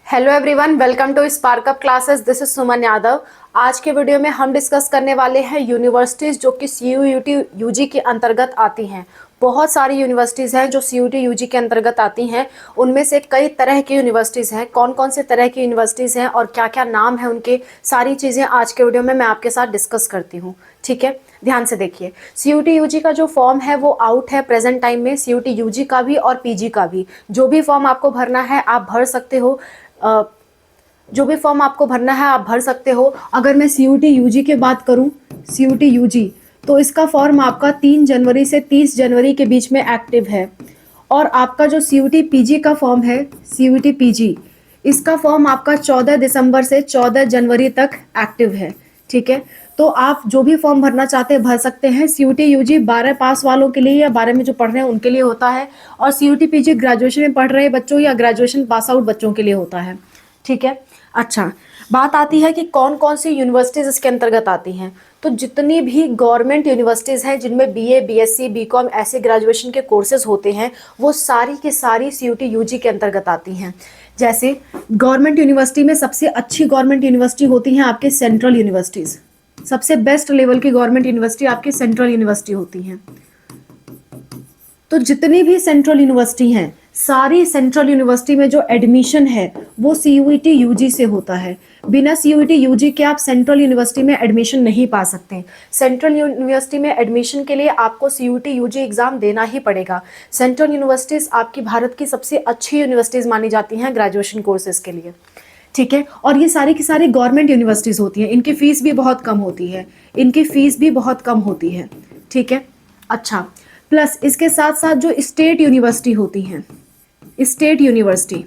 Hello everyone, welcome to Spark Up Classes. This is Suman Yadav. आज के video में हम डिस्कस करने वाले हैं यूनिवर्सिटीज़ जो कि CUET यूजी के अंतर्गत आती हैं। बहुत सारी यूनिवर्सिटीज़ हैं जो CUET यूजी के अंतर्गत आती हैं। उनमें से कई तरह की यूनिवर्सिटीज़ हैं। कौन कौन से तरह की यूनिवर्सिटीज़ हैं और क्या क्या नाम है उनके, सारी चीज़ें आज के वीडियो में मैं आपके साथ डिस्कस करती हूँ। ठीक है, ध्यान से देखिए। CUET यूजी का जो फॉर्म है वो आउट है प्रेजेंट टाइम में। CUET यूजी का भी और PG का भी। जो भी फॉर्म आपको भरना है आप भर सकते हो। जो भी फॉर्म आपको भरना है आप भर सकते हो। अगर मैं CUET यूजी की बात करूं, CUET यूजी, तो इसका फॉर्म आपका 3 जनवरी से 30 जनवरी के बीच में एक्टिव है। और आपका जो CUET पीजी का फॉर्म है, CUET पीजी, इसका फॉर्म आपका 14 दिसंबर से 14 जनवरी तक एक्टिव है। ठीक है, तो आप जो भी फॉर्म भरना चाहते हैं भर सकते हैं। CUET यूजी 12 पास वालों के लिए या 12 में जो पढ़ रहे हैं उनके लिए होता है, और CUET पीजी ग्रेजुएशन में पढ़ रहे बच्चों या ग्रेजुएशन पास आउट बच्चों के लिए होता है। ठीक है, अच्छा, बात आती है कि कौन कौन सी यूनिवर्सिटीज़ इसके अंतर्गत आती हैं। तो जितनी भी गवर्नमेंट यूनिवर्सिटीज़ हैं जिनमें BA, BSc, BCom ऐसे ग्रेजुएशन के कोर्सेज होते हैं, वो सारी की सारी CUET यूजी के अंतर्गत आती हैं। जैसे गवर्नमेंट यूनिवर्सिटी में सबसे अच्छी गवर्नमेंट यूनिवर्सिटी होती हैं आपके सेंट्रल यूनिवर्सिटीज़। सबसे बेस्ट लेवल की गवर्नमेंट यूनिवर्सिटी आपकी सेंट्रल यूनिवर्सिटी होती हैं। तो जितनी भी सेंट्रल यूनिवर्सिटी हैं, सारी सेंट्रल यूनिवर्सिटी में जो एडमिशन है वो CUET यूजी से होता है। बिना CUET यूजी के आप सेंट्रल यूनिवर्सिटी में एडमिशन नहीं पा सकते। सेंट्रल यूनिवर्सिटी में एडमिशन के लिए आपको CUET यूजी एग्जाम देना ही पड़ेगा। सेंट्रल यूनिवर्सिटीज़ आपकी भारत की सबसे अच्छी यूनिवर्सिटीज़ मानी जाती हैं ग्रेजुएशन कोर्सेज के लिए। ठीक है, और ये सारी की सारी गवर्नमेंट यूनिवर्सिटीज़ होती हैं। इनकी फ़ीस भी बहुत कम होती है, इनकी फ़ीस भी बहुत कम होती है। ठीक है, अच्छा, प्लस इसके साथ साथ जो स्टेट यूनिवर्सिटी होती हैं, स्टेट यूनिवर्सिटी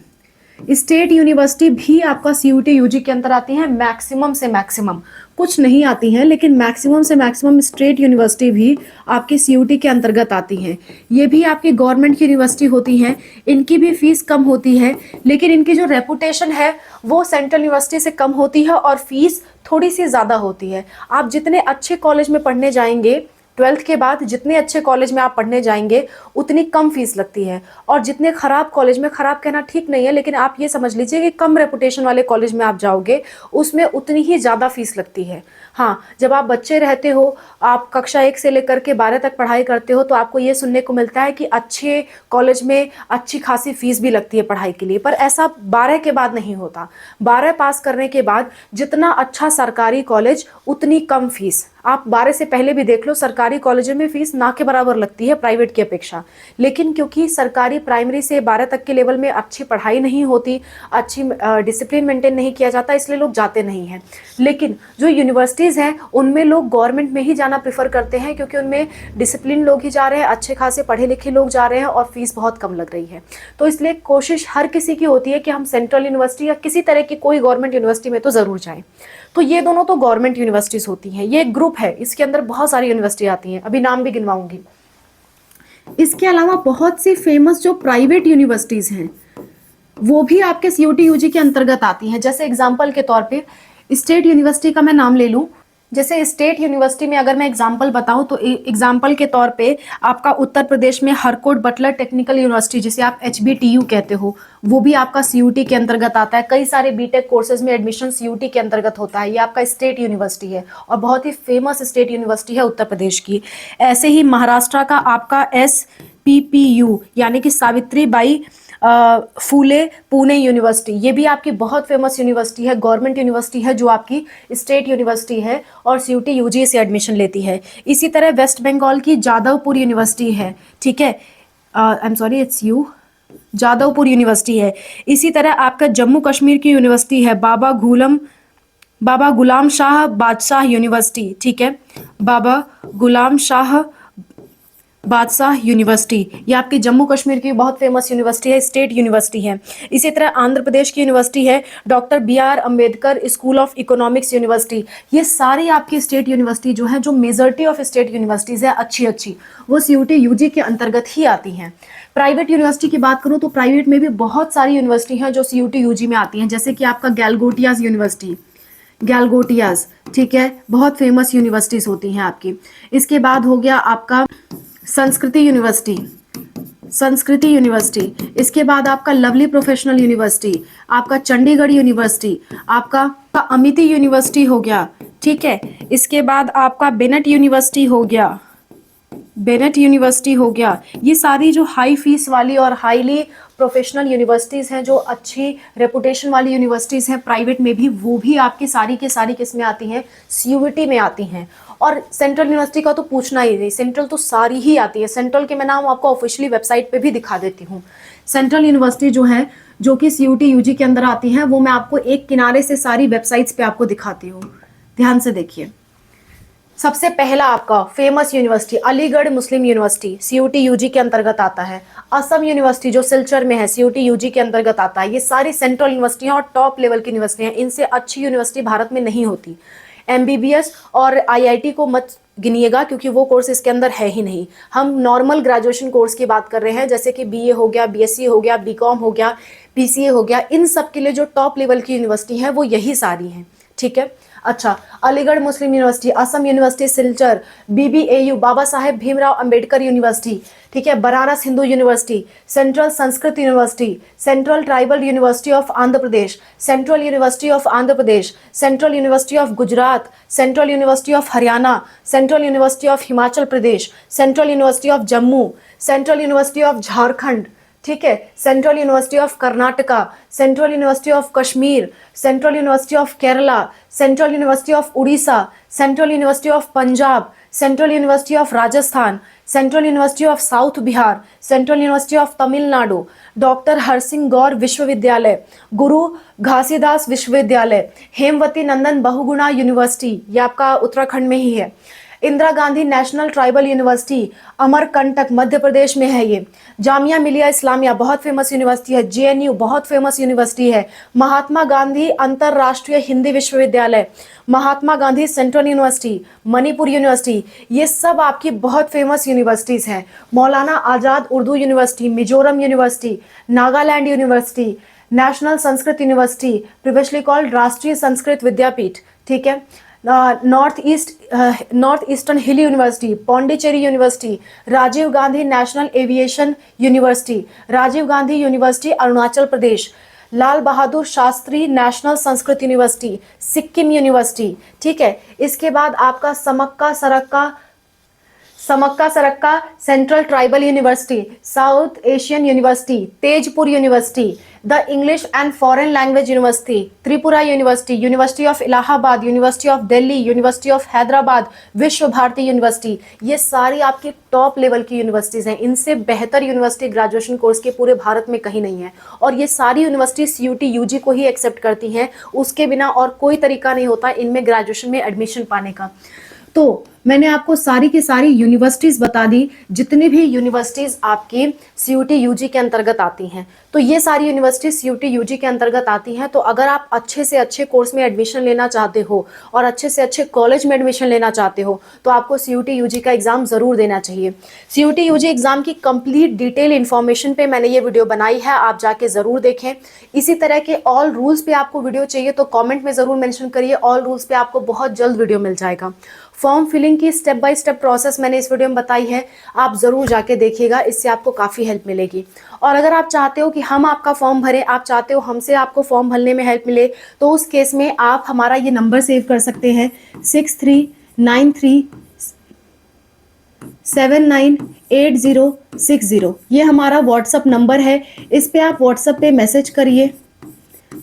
भी आपका CUET यूजी के अंदर आती हैं। मैक्सिमम से मैक्सिमम, कुछ नहीं आती हैं लेकिन मैक्सिमम से मैक्सिमम स्टेट यूनिवर्सिटी भी आपकी CUET के अंतर्गत आती हैं। ये भी आपकी गवर्नमेंट की यूनिवर्सिटी होती हैं। इनकी भी फीस कम होती है, लेकिन इनकी जो रेपुटेशन है वो सेंट्रल यूनिवर्सिटी से कम होती है और फीस थोड़ी सी ज़्यादा होती है। आप जितने अच्छे कॉलेज में पढ़ने जाएंगे, 12th के बाद जितने अच्छे कॉलेज में आप पढ़ने जाएंगे उतनी कम फीस लगती है। और जितने खराब कॉलेज में, खराब कहना ठीक नहीं है लेकिन आप ये समझ लीजिए कि कम रेपुटेशन वाले कॉलेज में आप जाओगे उसमें उतनी ही ज़्यादा फीस लगती है। हाँ, जब आप बच्चे रहते हो, आप कक्षा 1 से लेकर के 12 तक पढ़ाई करते हो, तो आपको ये सुनने को मिलता है कि अच्छे कॉलेज में अच्छी खासी फीस भी लगती है पढ़ाई के लिए, पर ऐसा 12 के बाद नहीं होता। 12 पास करने के बाद जितना अच्छा सरकारी कॉलेज उतनी कम फीस। आप 12 से पहले भी देख लो, सरकारी कॉलेजों में फीस ना के बराबर लगती है प्राइवेट की अपेक्षा। लेकिन क्योंकि सरकारी प्राइमरी से 12 तक के लेवल में अच्छी पढ़ाई नहीं होती, अच्छी डिसिप्लिन मेंटेन नहीं किया जाता, इसलिए लोग जाते नहीं हैं। लेकिन जो यूनिवर्सिटीज़ हैं उनमें लोग गवर्नमेंट में ही जाना प्रेफर करते हैं, क्योंकि उनमें डिसिप्लिन लोग ही जा रहे हैं, अच्छे खासे पढ़े लिखे लोग जा रहे हैं और फीस बहुत कम लग रही है। तो इसलिए कोशिश हर किसी की होती है कि हम सेंट्रल यूनिवर्सिटी या किसी तरह की कोई गवर्नमेंट यूनिवर्सिटी में तो ज़रूर जाएँ। तो ये दोनों तो गवर्नमेंट यूनिवर्सिटीज़ होती हैं। ये एक ग्रुप है, इसके अंदर बहुत सारी यूनिवर्सिटी आती हैं, अभी नाम भी गिनवाऊंगी। इसके अलावा बहुत सी फेमस जो प्राइवेट यूनिवर्सिटीज़ हैं वो भी आपके CUET यूजी के अंतर्गत आती हैं। जैसे एग्जाम्पल के तौर पे स्टेट यूनिवर्सिटी का मैं नाम ले लूँ। जैसे स्टेट यूनिवर्सिटी में अगर मैं एग्जाम्पल बताऊं तो एग्जाम्पल के तौर पे आपका उत्तर प्रदेश में हरकोट बटलर टेक्निकल यूनिवर्सिटी, जिसे आप HBTU कहते हो, वो भी आपका CUET के अंतर्गत आता है। कई सारे BTech कोर्सेज में एडमिशन CUET के अंतर्गत होता है। ये आपका स्टेट यूनिवर्सिटी है और बहुत ही फेमस स्टेट यूनिवर्सिटी है उत्तर प्रदेश की। ऐसे ही महाराष्ट्र का आपका SPPU यानी कि Savitri by Phule Pune university, ये भी आपकी बहुत फेमस यूनिवर्सिटी है, गवर्नमेंट यूनिवर्सिटी है जो आपकी स्टेट यूनिवर्सिटी है और CUET यूजी से एडमिशन लेती है। इसी तरह वेस्ट बंगाल की जादवपुर यूनिवर्सिटी है। ठीक है, I am sorry, it's you, Jadavpur university है। इसी तरह आपका जम्मू कश्मीर की यूनिवर्सिटी है बाबा गुलाम शाह बादशाह यूनिवर्सिटी। ठीक है, बाबा गुलाम शाह बादशाह यूनिवर्सिटी, ये आपकी जम्मू कश्मीर की बहुत फेमस यूनिवर्सिटी है, स्टेट यूनिवर्सिटी है। इसी तरह आंध्र प्रदेश की यूनिवर्सिटी है doctor BR Ambedkar school of economics university. ये सारी आपकी स्टेट यूनिवर्सिटी जो है, जो मेजॉरिटी ऑफ स्टेट यूनिवर्सिटीज़ है अच्छी, वो CUET यूजी के अंतर्गत ही आती हैं। प्राइवेट यूनिवर्सिटी की बात करूँ तो प्राइवेट में भी बहुत सारी यूनिवर्सिटी हैं जो CUET यूजी में आती हैं। जैसे कि आपका गैलगोटियाज यूनिवर्सिटी, ठीक है, बहुत फेमस यूनिवर्सिटीज़ होती हैं आपकी। इसके बाद हो गया आपका संस्कृति यूनिवर्सिटी, संस्कृति यूनिवर्सिटी, इसके बाद आपका लवली प्रोफेशनल यूनिवर्सिटी, आपका चंडीगढ़ यूनिवर्सिटी, आपका अमिती यूनिवर्सिटी हो गया, ठीक है। इसके बाद आपका बेनेट यूनिवर्सिटी हो गया, बेनेट यूनिवर्सिटी हो गया। ये सारी जो हाई फीस वाली और हाईली प्रोफेशनल यूनिवर्सिटीज़ हैं, जो अच्छी रेपुटेशन वाली यूनिवर्सिटीज़ हैं प्राइवेट में भी, वो भी आपकी सारी की सारी किस में आती हैं, सीयूईटी में आती हैं। और सेंट्रल यूनिवर्सिटी का तो पूछना ही नहीं, सेंट्रल तो सारी ही आती है। सेंट्रल के मैं नाम आपको ऑफिशियली वेबसाइट पे भी दिखा देती हूँ। सेंट्रल यूनिवर्सिटी जो है, जो कि सीयूटी यूजी के अंदर आती हैं, वो मैं आपको एक किनारे से सारी वेबसाइट्स पे आपको दिखाती हूँ। ध्यान से देखिए। सबसे पहला आपका famous university Aligarh Muslim university, CUT UG के अंतर्गत आता है। असम यूनिवर्सिटी जो सिलचर में है, सीयूटी यूजी के अंतर्गत आता है। ये सारी सेंट्रल यूनिवर्सिटियां और टॉप लेवल की यूनिवर्सिटियां, इनसे अच्छी यूनिवर्सिटी भारत में नहीं होती। एमबीबीएस और आईआईटी को मत गिनिएगा, क्योंकि वो कोर्स इसके अंदर है ही नहीं। हम नॉर्मल ग्रेजुएशन कोर्स की बात कर रहे हैं, जैसे कि बीए हो गया, बीएससी हो गया, बीकॉम हो गया, बीसीए हो गया। इन सब के लिए जो टॉप लेवल की यूनिवर्सिटी है वो यही सारी हैं, ठीक है। अच्छा, Aligarh Muslim university, Assam university Silchar, BBAU Baba Saheb Bhimrao Ambedkar university, ठीक है, Banaras Hindu university, central Sanskrit university, central tribal university of Andhra Pradesh, central university of Andhra Pradesh, central university of Gujarat, central university of Haryana, central university of Himachal Pradesh, central university of Jammu, central university of Jharkhand, ठीक है, central university of Karnataka, central university of Kashmir, central university of Kerala, central university of Orissa, central university of Punjab, central university of Rajasthan, central university of south Bihar, central university of Tamil Nadu, doctor Harisingh Gour विश्वविद्यालय, गुरु घासीदास विश्वविद्यालय, Hemvati Nandan Bahuguna university, ये आपका उत्तराखंड में ही है। Indira Gandhi national tribal university Amarkantak Madhya Pradesh में है ये। जामिया मिलिया इस्लामिया बहुत फेमस यूनिवर्सिटी है। जेएनयू बहुत फेमस यूनिवर्सिटी है। महात्मा गांधी अंतरराष्ट्रीय हिंदी विश्वविद्यालय, Mahatma Gandhi central university, Manipur university, ये सब आपकी बहुत फेमस यूनिवर्सिटीज हैं। Maulana Azad Urdu university, Mizoram university, Nagaland university, national Sanskrit university, previously called Rashtriya Sanskrit Vidyapeeth, ठीक है। North eastern hill university, Pondicherry university, Rajiv Gandhi national aviation university, Rajiv Gandhi university Arunachal Pradesh, Lal Bahadur Shastri national Sanskrit university, Sikkim university, ठीक है। इसके बाद आपका Sammakka Sarakka central tribal university, south Asian university, Tezpur university, the English and foreign language university, Tripura university, university of Allahabad, university of Delhi, university of Hyderabad, Vishwa Bharati university, ये सारी आपकी top level की universities हैं। इनसे बेहतर यूनिवर्सिटी ग्रेजुएशन कोर्स के पूरे भारत में कहीं नहीं है। और ये सारी यूनिवर्सिटी सीयूटी यूजी को ही एक्सेप्ट करती हैं, उसके बिना और कोई तरीका नहीं होता इनमें ग्रेजुएशन में एडमिशन पाने का। तो मैंने आपको सारी की सारी यूनिवर्सिटीज़ बता दी, जितनी भी यूनिवर्सिटीज़ आपकी सीयूटी यूजी के अंतर्गत आती हैं। तो ये सारी यूनिवर्सिटी सीयूटी यूजी के अंतर्गत आती हैं। तो अगर आप अच्छे से अच्छे कोर्स में एडमिशन लेना चाहते हो और अच्छे से अच्छे कॉलेज में एडमिशन लेना चाहते हो, तो आपको सीयूटी यूजी का एग्ज़ाम ज़रूर देना चाहिए। सीयूटी यूजी एग्ज़ाम की कंप्लीट डिटेल इन्फॉर्मेशन पे मैंने ये वीडियो बनाई है, आप जाके ज़रूर देखें। इसी तरह के ऑल रूल्स पे आपको वीडियो चाहिए तो कॉमेंट में ज़रूर मैंशन करिए। ऑल रूल्स पे आपको बहुत जल्द वीडियो मिल जाएगा। फॉर्म फिलिंग की स्टेप बाय स्टेप प्रोसेस मैंने इस वीडियो में बताई है, आप ज़रूर जाके देखिएगा, इससे आपको काफ़ी हेल्प मिलेगी। और अगर आप चाहते हो कि हम आपका फॉर्म भरें, आप चाहते हो हमसे आपको फॉर्म भरने में हेल्प मिले, तो उस केस में आप हमारा ये नंबर सेव कर सकते हैं 6393798060। ये हमारा व्हाट्सअप नंबर है, इस पे आप व्हाट्सअप पे मैसेज करिए,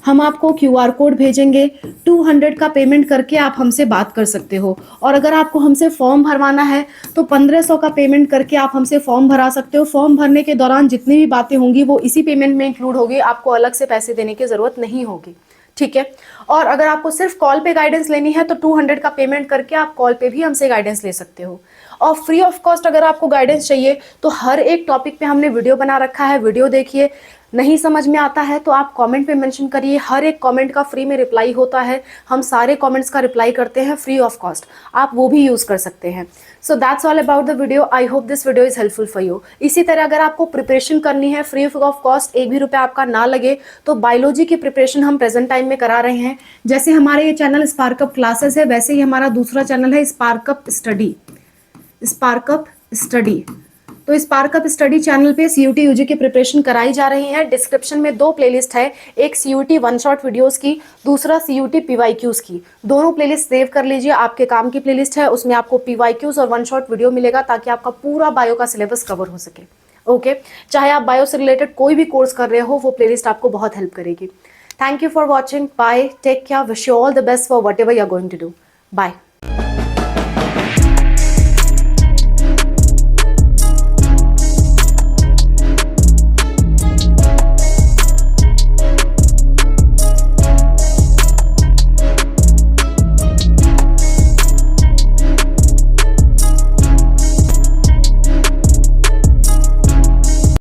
हम आपको क्यूआर कोड भेजेंगे। 200 का पेमेंट करके आप हमसे बात कर सकते हो। और अगर आपको हमसे फॉर्म भरवाना है तो 1500 का पेमेंट करके आप हमसे फॉर्म भरा सकते हो। फॉर्म भरने के दौरान जितनी भी बातें होंगी वो इसी पेमेंट में इंक्लूड होगी, आपको अलग से पैसे देने की ज़रूरत नहीं होगी, ठीक है। और अगर आपको सिर्फ कॉल पे गाइडेंस लेनी है तो 200 का पेमेंट करके आप कॉल पे भी हमसे गाइडेंस ले सकते हो। और फ्री ऑफ कॉस्ट अगर आपको गाइडेंस चाहिए तो हर एक टॉपिक पे हमने वीडियो बना रखा है, वीडियो देखिए। नहीं समझ में आता है तो आप कमेंट पे मेंशन करिए, हर एक कमेंट का फ्री में रिप्लाई होता है। हम सारे कमेंट्स का रिप्लाई करते हैं फ्री ऑफ कॉस्ट, आप वो भी यूज़ कर सकते हैं। So that's all about the video. I hope this video is helpful for you. इसी तरह अगर आपको प्रिपरेशन करनी है फ्री ऑफ कॉस्ट, एक भी रुपया आपका ना लगे, तो बायोलॉजी की प्रिपरेशन हम प्रेजेंट टाइम में करा रहे हैं। जैसे हमारे ये चैनल स्पार्कअप क्लासेस है, वैसे ही हमारा दूसरा चैनल है स्पार्कअप स्टडी। तो स्पार्क अप स्टडी चैनल पे सीयूटी यूजी की प्रिपरेशन कराई जा रही है। डिस्क्रिप्शन में 2 प्लेलिस्ट है, एक सीयूटी वन शॉट वीडियोस की, दूसरा सीयूटी पीवाईक्यूज की। दोनों प्लेलिस्ट सेव कर लीजिए, आपके काम की प्लेलिस्ट है, उसमें आपको पीवाईक्यूज और वन शॉट वीडियो मिलेगा ताकि आपका पूरा बायो का सिलेबस कवर हो सके। ओके, चाहे आप बायो से रिलेटेड कोई भी कोर्स कर रहे हो, वो प्लेलिस्ट आपको बहुत हेल्प करेगी। Thank you for watching, bye, take care, wish you all the best for whatever you are going to do, bye.